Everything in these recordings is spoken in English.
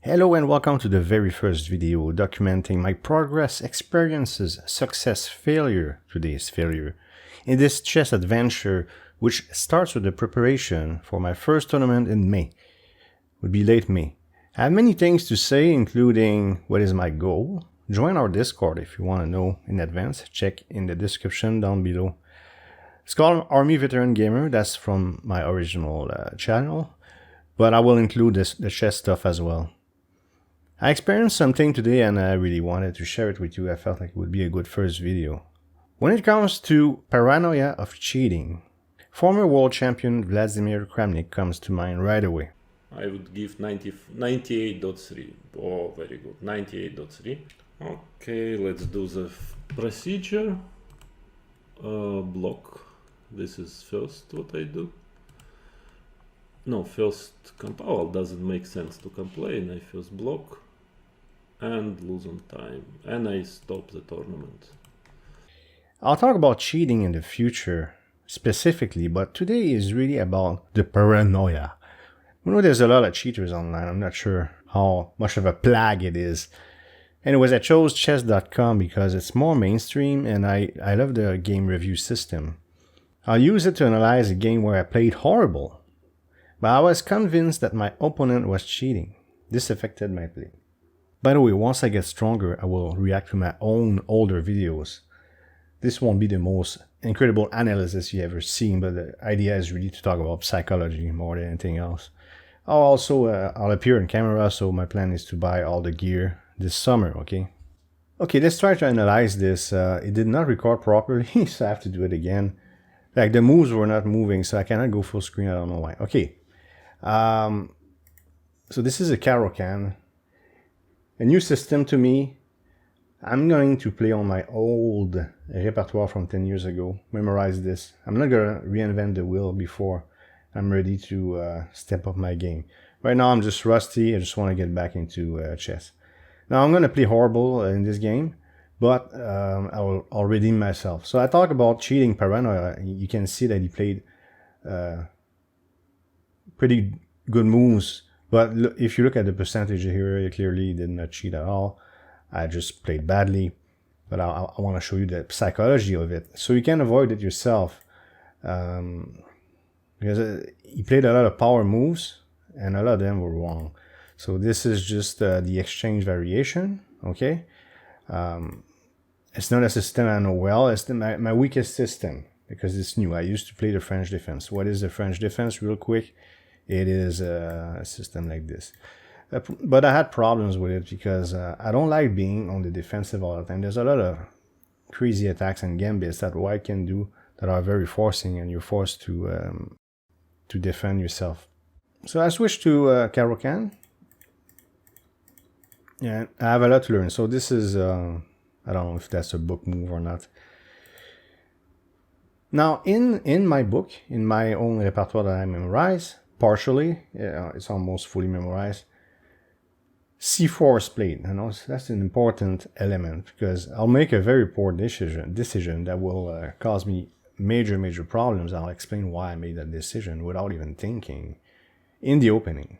Hello and welcome to the very first video documenting my progress, experiences, success, failure, today's failure, in this chess adventure which starts with the preparation for my first tournament in May. It would be late May. I have many things to say, including what is my goal. Join our Discord if you want to know in advance. Check in the description down below. It's called Army Veteran Gamer. That's from my original channel, but I will include the chess stuff as well. I experienced something today and I really wanted to share it with you. I felt like it would be a good first video. When it comes to paranoia of cheating, former world champion Vladimir Karmnik comes to mind right away. I would give 98.3. Oh, very good. 98.3. Okay, let's do the procedure. Block. This is first what I do. No, first well, doesn't make sense to complain. I first block and lose on time, and I stop the tournament. I'll talk about cheating in the future specifically, but today is really about the paranoia. You know, there's a lot of cheaters online. I'm not sure how much of a plague it is. Anyways, I chose chess.com because it's more mainstream and I love the game review system. I'll use it to analyze a game where I played horrible, but I was convinced that my opponent was cheating. This affected my play. By the way, once I get stronger, I will react to my own older videos. This won't be the most incredible analysis you ever seen, but the idea is really to talk about psychology more than anything else. I'll appear on camera, so my plan is to buy all the gear this summer, okay? Okay, let's try to analyze this. It did not record properly, so I have to do it again. Like, the moves were not moving, so I cannot go full screen, I don't know why. Okay. So this is a Carlsen. A new system to me. I'm going to play on my old repertoire from 10 years ago. Memorize this. I'm not going to reinvent the wheel before I'm ready to step up my game. Right now I'm just rusty. I just want to get back into chess. Now I'm going to play horrible in this game, but I'll redeem myself. So I talk about cheating paranoia. You can see that he played pretty good moves. But if you look at the percentage here, it clearly did not cheat at all. I just played badly. But I want to show you the psychology of it, so you can avoid it yourself. Because he played a lot of power moves, and a lot of them were wrong. So this is just the exchange variation, okay? It's not a system I know well. It's my weakest system, because it's new. I used to play the French defense. What is the French defense, real quick? It is a system like this. But I had problems with it because I don't like being on the defensive all the time. There's a lot of crazy attacks and gambits that white can do that are very forcing, and you're forced to defend yourself. So I switched to Carlsen. Yeah, I have a lot to learn. So this is, I don't know if that's a book move or not. Now, in my book, in my own repertoire that I memorize, partially, it's almost fully memorized, C4 is played. You know, that's an important element, because I'll make a very poor decision that will cause me major problems. I'll explain why I made that decision without even thinking in the opening.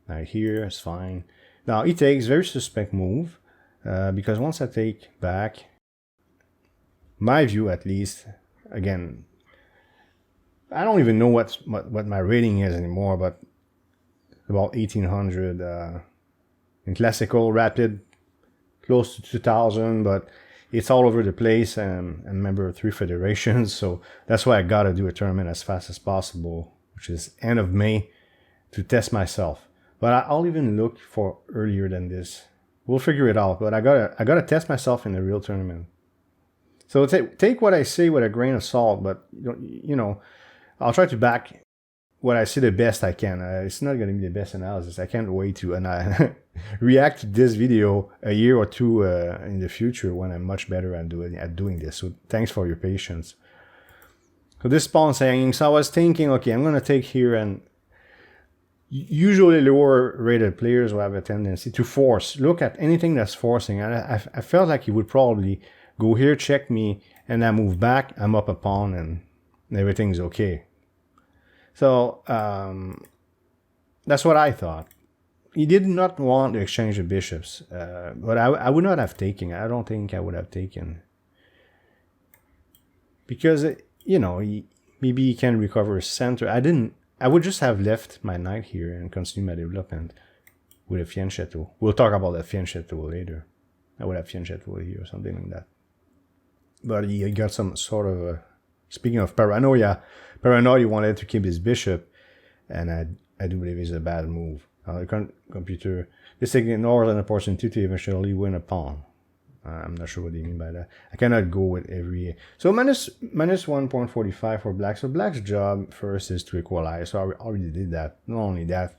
Now here it's fine. Now he takes very suspect move, because once I take back, my view at least, again, I don't even know what my rating is anymore, but about 1800 in classical, rapid, close to 2000, but it's all over the place, and I'm a member of 3 federations, so that's why I gotta do a tournament as fast as possible, which is end of May, to test myself. But I'll even look for earlier than this. We'll figure it out, but I gotta test myself in a real tournament. So take what I say with a grain of salt, but you know, I'll try to back what I say the best I can. It's not going to be the best analysis. I can't wait to react to this video a year or two in the future when I'm much better at doing this. So thanks for your patience. So this pawn's hanging. So I was thinking, okay, I'm going to take here, and usually lower rated players will have a tendency to force. Look at anything that's forcing. And I felt like he would probably go here, check me, and I move back. I'm up a pawn, and everything's okay. So That's what I thought. He did not want to exchange the bishops, but I would not have taken. I don't think I would have taken. Because, maybe he can recover his center. I would just have left my knight here and continue my development with a fianchetto. We'll talk about the fianchetto later. I would have fianchetto here or something like that. But he got some sort of speaking of paranoia, he wanted to keep his bishop, and I do believe it's a bad move. The computer, this ignores an opportunity to eventually win a pawn. I'm not sure what they mean by that. I cannot go with every... So minus 1.45 for black. So black's job first is to equalize. So I already did that. Not only that,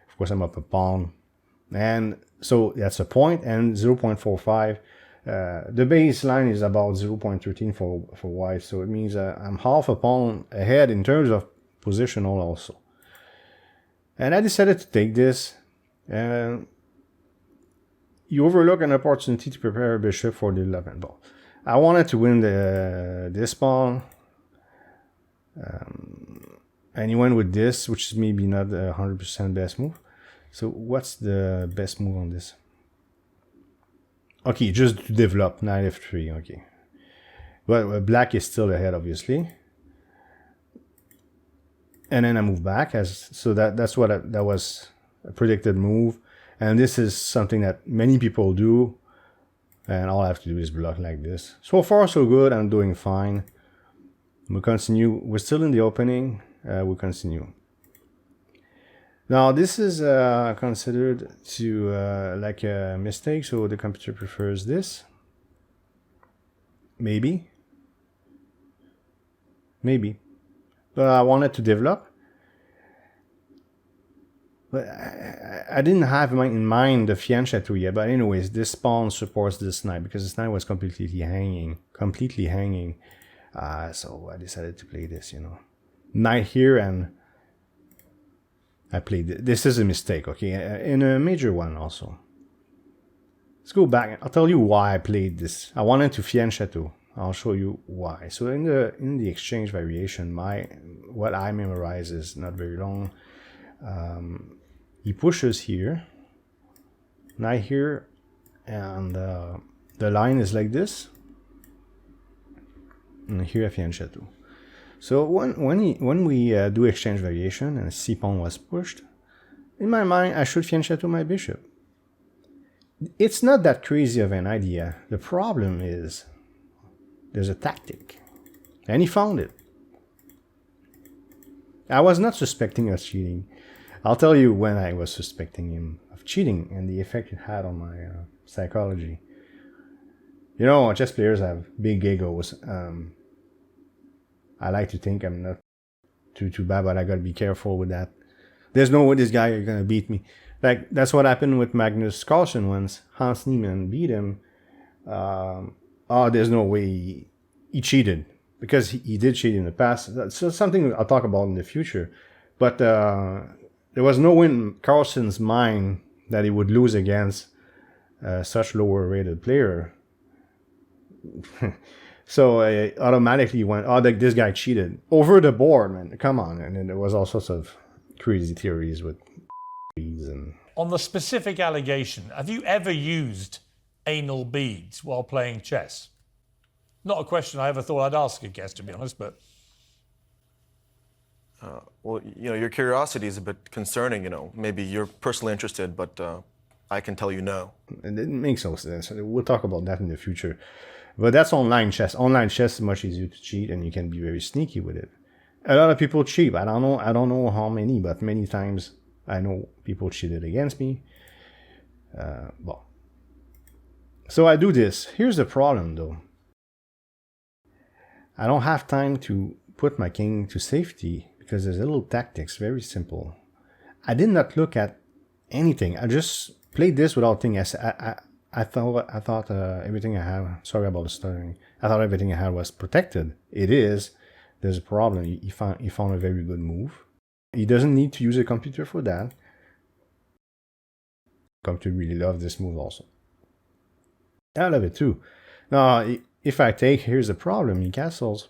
of course, I'm up a pawn. And so that's a point, and 0.45. The baseline is about 0.13 for white. So it means I'm half a pawn ahead in terms of positional also. And I decided to take this. And you overlook an opportunity to prepare a bishop for the 11th ball. I wanted to win this pawn. And he went with this, which is maybe not a 100% best move. So what's the best move on this? Okay, just to develop knight f3. Okay, but black is still ahead, obviously. And then I move back so that's what that was a predicted move. And this is something that many people do. And all I have to do is block like this. So far, so good. I'm doing fine. We'll continue. We're still in the opening. We'll continue. Now, this is considered to like a mistake. So the computer prefers this. Maybe. But I wanted to develop. But I didn't have in mind the fianchetto yet. But anyways, this pawn supports this knight because this knight was completely hanging. So I decided to play this, Knight here, and I played it. This is a mistake, okay? In a major one also. Let's go back. I'll tell you why I played this. I wanted to fianchetto. I'll show you why. So in the exchange variation, what I memorize is not very long. He pushes here, knight here, and the line is like this. And here a fianchetto. So when we do exchange variation and C pawn was pushed, in my mind I should fianchetto my bishop. It's not that crazy of an idea. The problem is there's a tactic, and he found it. I was not suspecting us cheating. I'll tell you when I was suspecting him of cheating and the effect it had on my psychology. Chess players have big egos. I like to think I'm not too bad, but I gotta be careful with that. There's no way this guy is gonna beat me. Like, that's what happened with Magnus Carlsen once. Hans Neimann beat him. There's no way he cheated. Because he did cheat in the past. That's something I'll talk about in the future. But there was no way in Carlsen's mind that he would lose against such lower rated player. So automatically went, this guy cheated. Over the board, man. Come on. And then there was all sorts of crazy theories with and... On the specific allegation, have you ever used anal beads while playing chess? Not a question I ever thought I'd ask a guest, to be honest, but... Well, your curiosity is a bit concerning, Maybe you're personally interested, but I can tell you no. And it makes no sense. We'll talk about that in the future. But that's online chess. Online chess is much easier to cheat, and you can be very sneaky with it. A lot of people cheat. I don't know how many, but many times I know people cheated against me. So I do this. Here's the problem, though. I don't have time to put my king to safety because there's a little tactics, very simple. I did not look at anything. I just played this without thinking. I thought everything I had. Sorry about the stuttering. I thought everything I had was protected. It is. There's a problem. He found a very good move. He doesn't need to use a computer for that. Computer really loves this move also. I love it too. Now, if I take, here's the problem. He castles.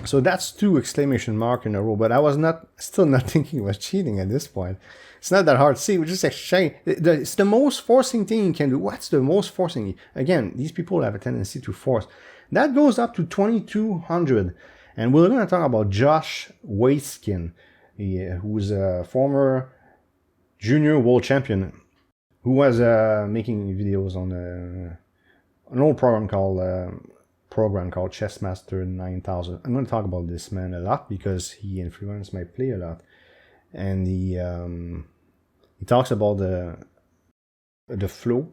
So that's 2 exclamation mark in a row, but I was still not thinking it was cheating at this point. It's not that hard to see. We just exchange. It's the most forcing thing you can do. What's the most forcing? Again, these people have a tendency to force. That goes up to 2,200. And we're going to talk about Josh Waitskin, who's a former junior world champion, who was making videos on an old program called Chess Master 9000. I'm going to talk about this man a lot because he influenced my play a lot, and he talks about the flow,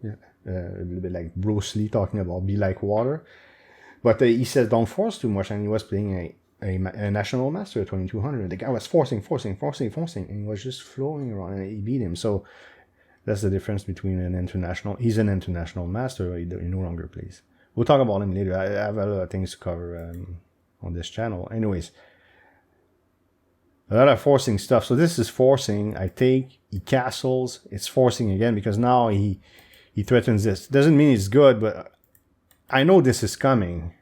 a little bit like Bruce Lee talking about be like water, but he says don't force too much, and he was playing a national master at 2200. The guy was forcing, and he was just flowing around, and he beat him. So that's the difference between an international. He's an international master. He no longer plays. We'll talk about him later. I have a lot of things to cover on this channel. Anyways, a lot of forcing stuff. So this is forcing. I take, he castles. It's forcing again because now he threatens this. Doesn't mean it's good, but I know this is coming.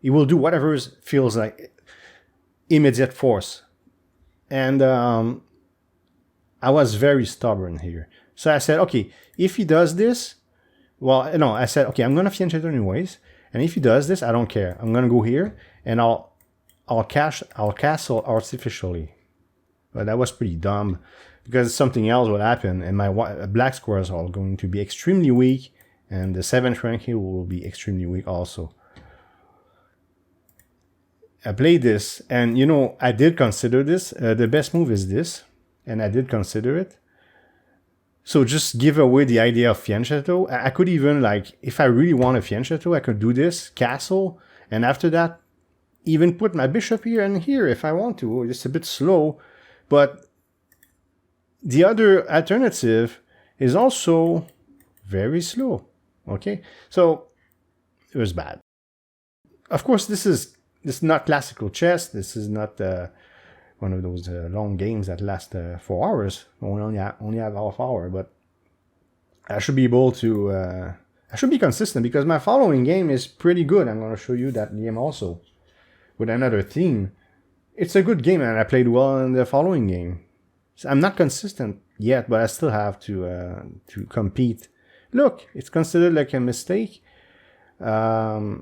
He will do whatever feels like immediate force. And I was very stubborn here. So I said, okay, if he does this, well, no, I said, okay, I'm going to fianchetto anyways. And if he does this, I don't care. I'm going to go here and I'll castle artificially. But that was pretty dumb because something else would happen and my black squares are going to be extremely weak and the 7th rank here will be extremely weak also. I played this and, you know, I did consider this. The best move is this, and I did consider it. So just give away the idea of fianchetto. I could even, like, if I really want a fianchetto, I could do this, castle, and after that, even put my bishop here and here if I want to. It's a bit slow, but the other alternative is also very slow, okay? So it was bad. Of course, this is not classical chess. This is not one of those long games that last 4 hours. We only have half hour, but I should be able to. I should be consistent because my following game is pretty good. I'm going to show you that game also with another theme. It's a good game, and I played well in the following game. So I'm not consistent yet, but I still have to compete. Look, it's considered like a mistake. I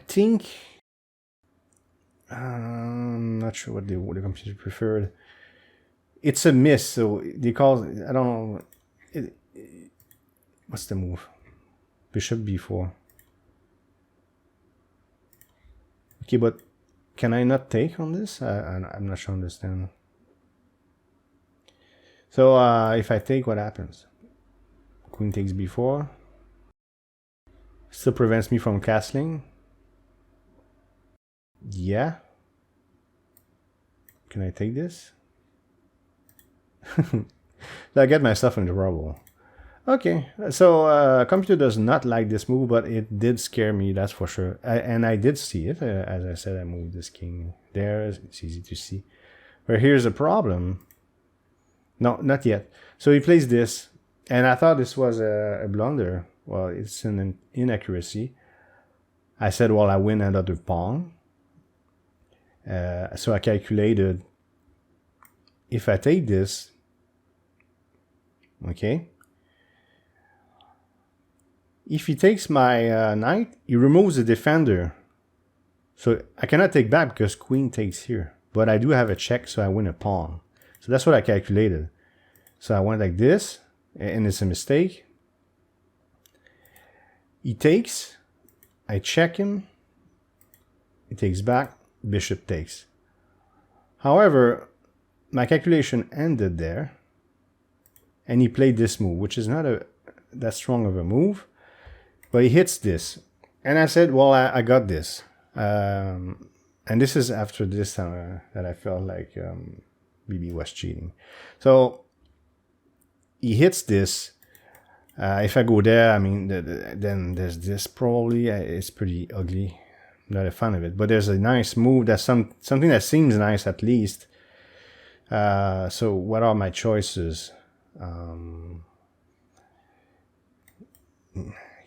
think I'm not sure what the computer preferred. It's a miss, so they call it, I don't know. What's the move? Bishop b4. Okay, but can I not take on this? I'm not sure I understand. So if I take, what happens? Queen takes b4. Still prevents me from castling. Yeah. Can I take this? I get myself into trouble. Okay, so computer does not like this move, but it did scare me, that's for sure. And I did see it. As I said, I moved this king there. It's easy to see. But here's the problem. No, not yet. So he plays this, and I thought this was a blunder. Well, it's an inaccuracy. I said, well, I win another pawn. So I calculated if I take this, okay, if he takes my knight, he removes the defender. So I cannot take back because queen takes here. But I do have a check, so I win a pawn. So that's what I calculated. So I went like this, and it's a mistake. He takes, I check him, he takes back, bishop takes. However, my calculation ended there, and he played this move, which is not that strong of a move, but he hits this. And I said, well, I got this. And this is after this time that I felt like BB was cheating. So he hits this. If I go there, I mean, then there's this probably. It's pretty ugly. Not a fan of it. But there's a nice move. That's something that seems nice at least. So what are my choices? Can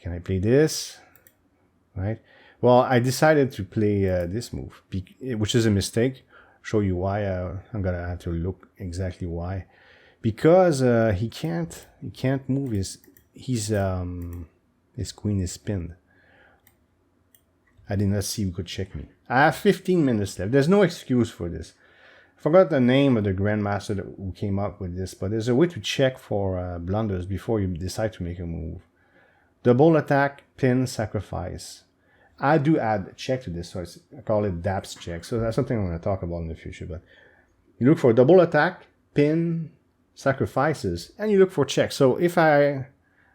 I play this? Right? Well, I decided to play this move, which is a mistake. Show you why. I'm gonna have to look exactly why. Because he can't move his queen is pinned. I did not see who could check me. I have 15 minutes left. There's no excuse for this. I forgot the name of the grandmaster who came up with this, but there's a way to check for blunders before you decide to make a move. Double attack, pin, sacrifice. I do add check to this, so I call it DAPS check. So that's something I'm going to talk about in the future. But you look for double attack, pin, sacrifices, and you look for checks. So if I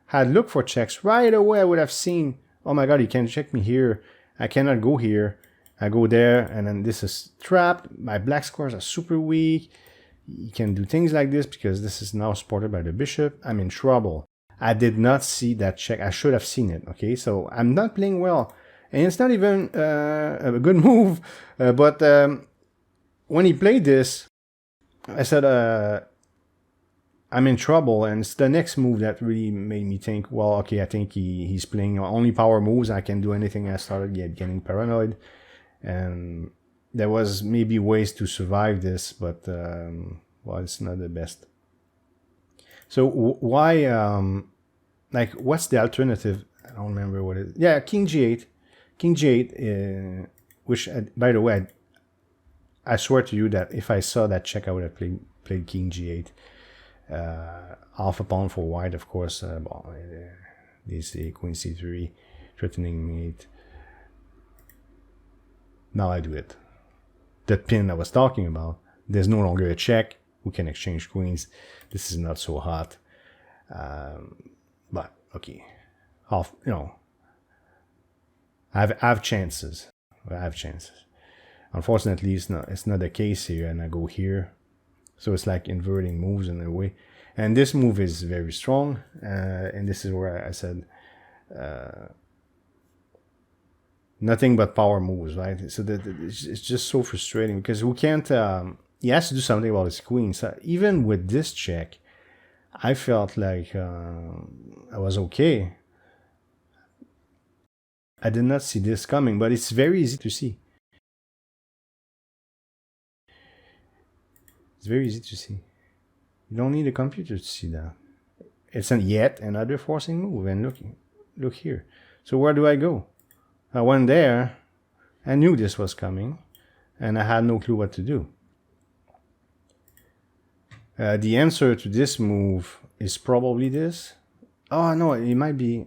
had looked for checks right away, I would have seen, oh my god, you can check me here. I cannot go here. I go there, and then this is trapped. My black squares are super weak. You can do things like this because this is now supported by the bishop. I'm in trouble. I did not see that check. I should have seen it, okay? So I'm not playing well. And it's not even a good move. But when he played this, I said, I'm in trouble. And it's the next move that really made me think, well, okay, I think he's playing only power moves. I can do anything. I started getting paranoid. And there was maybe ways to survive this, but, well, it's not the best. So why, like, what's the alternative? I don't remember what it is. Yeah, King G8. King G8, which, by the way, I swear to you that if I saw that check, I would have played King G8. Half a pawn for white, of course. This Queen C3, threatening mate. Now I do it. The pin I was talking about, there's no longer a check. We can exchange queens. This is not so hot. But, okay. Half, you know, I have chances. I have chances. Unfortunately, it's not the case here, and I go here. So it's like inverting moves in a way. And this move is very strong. And this is where I said, nothing but power moves, right? So it's just so frustrating because we can't. He has to do something about his queen. So even with this check, I felt like I was okay. I did not see this coming, but it's very easy to see. It's very easy to see. You don't need a computer to see that. It's yet another forcing move. And look here. So where do I go? I went there. I knew this was coming, and I had no clue what to do. The answer to this move is probably this. Oh no, it might be.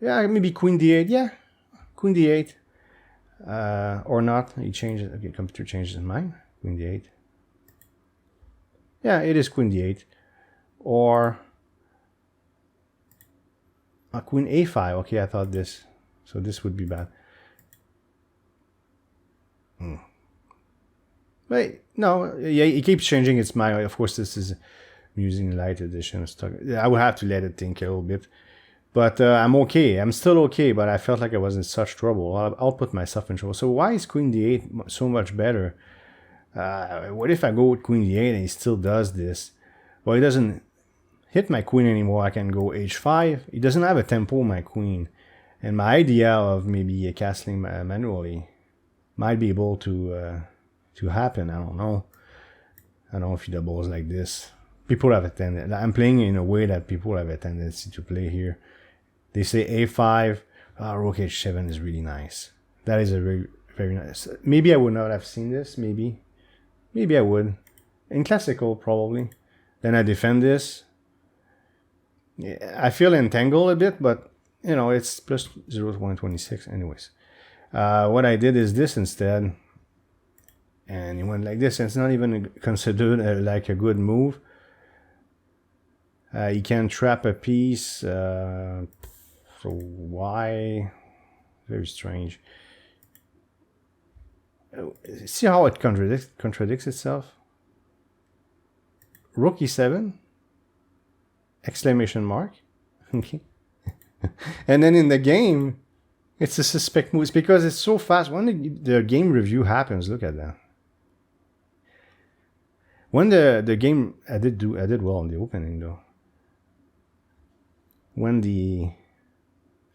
Yeah, maybe Queen D8. Yeah, Queen D8. Or not. He changed it. Okay, computer changed his mind. Queen D8. Yeah, it is Queen D8. Or Queen A5. Okay, I thought this. So this would be bad. Wait, no. Yeah, he keeps changing its mind. Of course, this is using light edition. I would have to let it think a little bit. But I'm okay. I'm still okay, but I felt like I was in such trouble. I'll put myself in trouble. So why is Queen D8 so much better? What if I go with Queen D8 and he still does this? Well, he doesn't hit my queen anymore. I can go H5. He doesn't have a tempo, my queen. And my idea of maybe castling manually might be able to happen. I don't know. I don't know if he doubles like this. People have a tendency. I'm playing in a way that people have a tendency to play here. They say A5, Rook H7 is really nice. That is a very, very nice. Maybe I would not have seen this, maybe. Maybe I would. In classical, probably. Then I defend this. Yeah, I feel entangled a bit, but, you know, it's plus 0 to 126 anyways. What I did is this instead. And it went like this. And it's not even considered like a good move. You can trap a piece. So why? Very strange. See how it contradicts itself? Rook E7? Exclamation mark. Okay. And then in the game, it's a suspect move. It's because it's so fast. When the game review happens, look at that. When the game, I did well in the opening though. When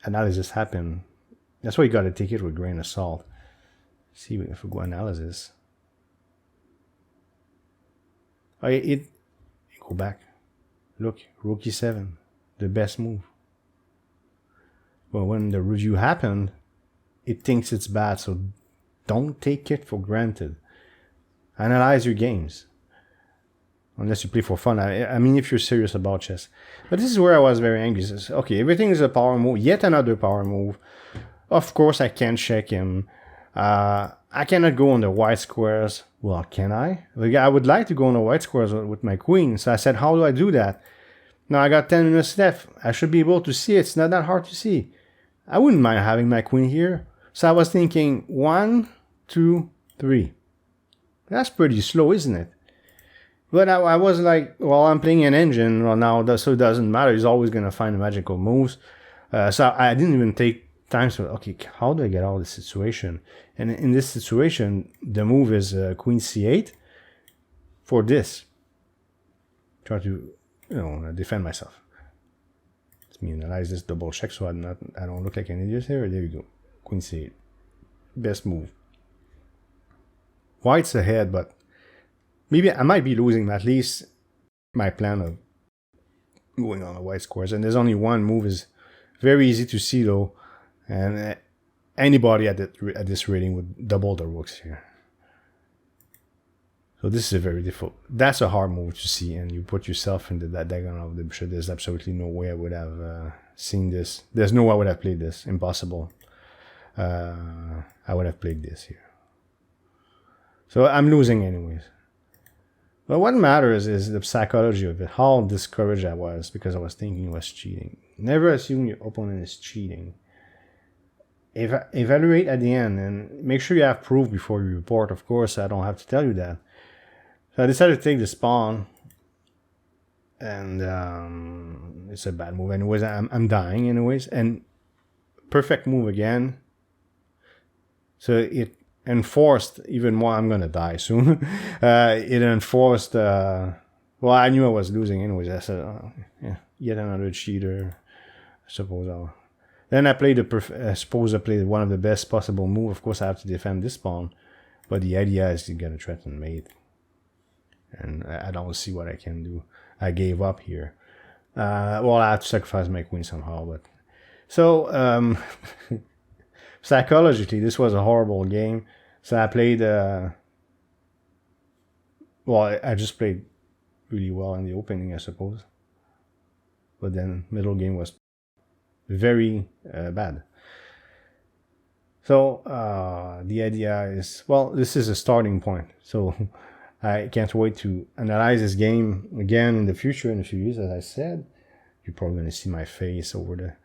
analysis happen. That's why you got to take it with a grain of salt. See if we go analysis. Go back. Look, rook e7, the best move. Well, when the review happened, it thinks it's bad, so don't take it for granted. Analyze your games. Unless you play for fun. I mean, if you're serious about chess. But this is where I was very angry. Says, okay, everything is a power move. Yet another power move. Of course, I can't check him. I cannot go on the white squares. Well, can I? Like, I would like to go on the white squares with my queen. So I said, how do I do that? Now I got 10 minutes left. I should be able to see it. It's not that hard to see. I wouldn't mind having my queen here. So I was thinking 1, 2, 3. That's pretty slow, isn't it? But I was like, well, I'm playing an engine. Well, now, so it doesn't matter. He's always going to find the magical moves. So I didn't even take time to, okay, how do I get out of this situation? And in this situation, the move is queen c8 for this. Try to, defend myself. Let me analyze this, double check so I don't look like an idiot here. There you go. Queen c8. Best move. White's ahead, but maybe I might be losing, but at least my plan of going on the white squares. And there's only one move is very easy to see though. And anybody at this rating would double the rooks here. So this is a very difficult. That's a hard move to see, and you put yourself into that diagonal of the bishop. There's absolutely no way I would have seen this. There's no way I would have played this. Impossible. I would have played this here. So I'm losing anyways. But what matters is the psychology of it. How discouraged I was because I was thinking it was cheating. Never assume your opponent is cheating. Evaluate at the end and make sure you have proof before you report. Of course, I don't have to tell you that. So I decided to take the pawn, and it's a bad move. Anyways, I'm dying anyways, and perfect move again. So it enforced even more. I'm gonna die soon. It enforced. Well, I knew I was losing anyways. I said, yeah, yet another cheater. I suppose Then I played I suppose I played one of the best possible move. Of course, I have to defend this pawn, but the idea is to get a threatened mate, and I don't see what I can do. I gave up here. Well, I have to sacrifice my queen somehow, but so psychologically, this was a horrible game. So I played. Well, I just played really well in the opening, I suppose, but then middle game was very bad. So the idea is, well, this is a starting point. So I can't wait to analyze this game again in the future, in a few years. As I said, you're probably going to see my face over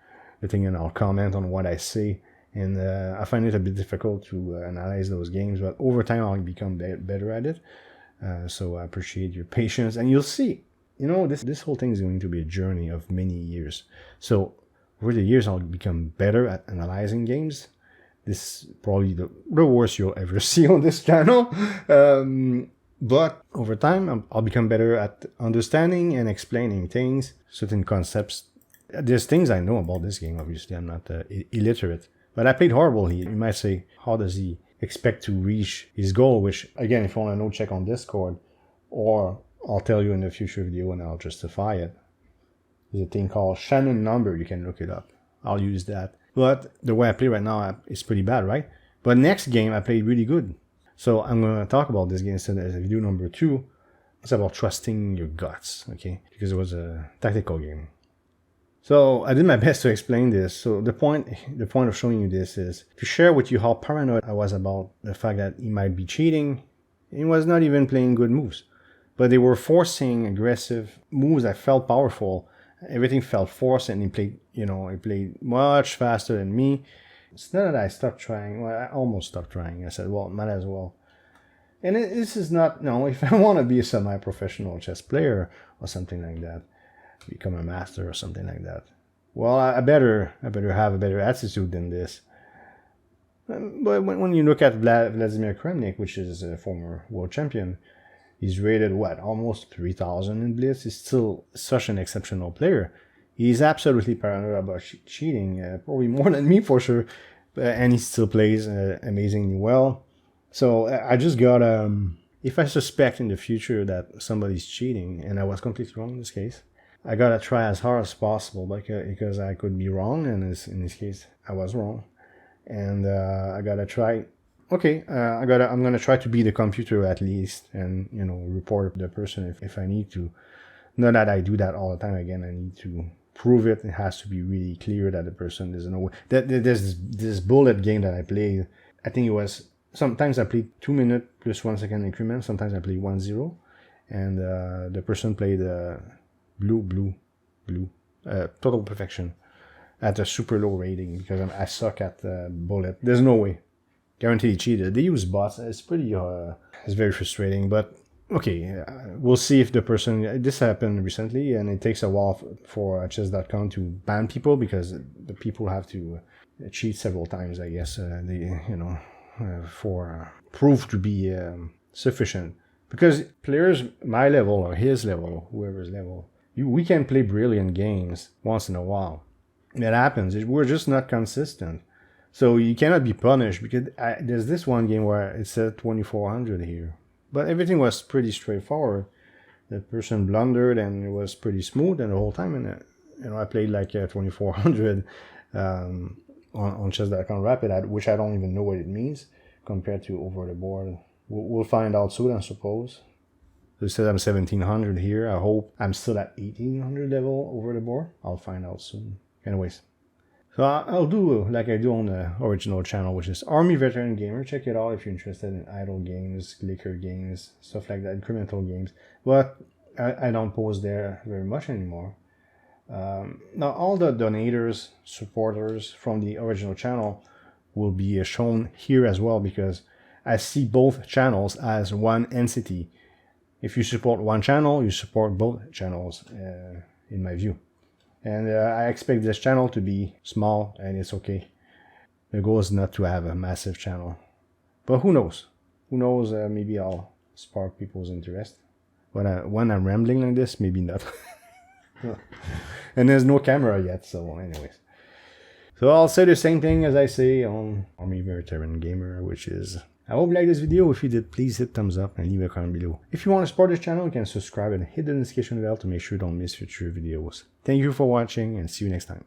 the thing, and I'll comment on what I say. And I find it a bit difficult to analyze those games, but over time I'll become better at it. So I appreciate your patience, and you'll see. This whole thing is going to be a journey of many years. So over the years, I'll become better at analyzing games. This is probably the worst you'll ever see on this channel. But over time, I'll become better at understanding and explaining things, certain concepts. There's things I know about this game, obviously. I'm not illiterate. But I played horrible here. You might say, how does he expect to reach his goal? Which, again, if you want to know, check on Discord. Or I'll tell you in a future video and I'll justify it. There's a thing called Shannon number. You can look it up. I'll use that. But the way I play right now is pretty bad, right? But next game, I played really good. So I'm going to talk about this game instead as video number 2. It's about trusting your guts, okay? Because it was a tactical game. So I did my best to explain this. So the point of showing you this is to share with you how paranoid I was about the fact that he might be cheating. He was not even playing good moves. But they were forcing aggressive moves that felt powerful. Everything felt forced, and he played much faster than me. It's not that I stopped trying. Well, I almost stopped trying. I said, well, might as well. And this is not, if I want to be a semi-professional chess player or something like that, become a master or something like that, well, I better have a better attitude than this. But when you look at Vladimir Karmnik, which is a former world champion, he's rated almost 3,000 in Blitz. He's still such an exceptional player. He's absolutely paranoid about cheating, probably more than me for sure, and he still plays amazingly well. So I just got if I suspect in the future that somebody's cheating, and I was completely wrong in this case, I gotta try as hard as possible because I could be wrong, and in this case I was wrong, and I gotta try. Okay, I'm gonna try to beat the computer at least, and report the person if I need to. Not that I do that all the time. Again, I need to prove it. It has to be really clear that the person doesn't know. There's this bullet game that I played. I think it was, sometimes I played 2 minute plus 1 second increment. Sometimes I played 1-0, and the person played blue, total perfection at a super low rating because I suck at bullet. There's no way. Guaranteed he cheated. They use bots. It's pretty. It's very frustrating, but. Okay, we'll see if the person... This happened recently, and it takes a while for chess.com to ban people because the people have to cheat several times, I guess, for proof to be sufficient. Because players my level or his level, whoever's level, we can play brilliant games once in a while. That happens. We're just not consistent. So you cannot be punished because there's this one game where it said 2400 here. But everything was pretty straightforward. The person blundered and it was pretty smooth and the whole time. And I played like 2400 on chess.com Rapid, which I don't even know what it means compared to over the board. We'll find out soon, I suppose. So it says I'm 1700 here. I hope I'm still at 1800 level over the board. I'll find out soon. Anyways. So I'll do like I do on the original channel, which is Army Veteran Gamer. Check it out if you're interested in idle games, clicker games, stuff like that, incremental games. But I don't post there very much anymore. Now all the donators, supporters from the original channel will be shown here as well because I see both channels as one entity. If you support one channel, you support both channels in my view. And I expect this channel to be small, and it's okay. The goal is not to have a massive channel. But who knows? Who knows, maybe I'll spark people's interest. But when I'm rambling like this, maybe not. And there's no camera yet, so anyways. So I'll say the same thing as I say on Army Veteran Gamer, which is... I hope you liked this video. If you did, please hit thumbs up and leave a comment below. If you want to support this channel, you can subscribe and hit the notification bell to make sure you don't miss future videos. Thank you for watching and see you next time.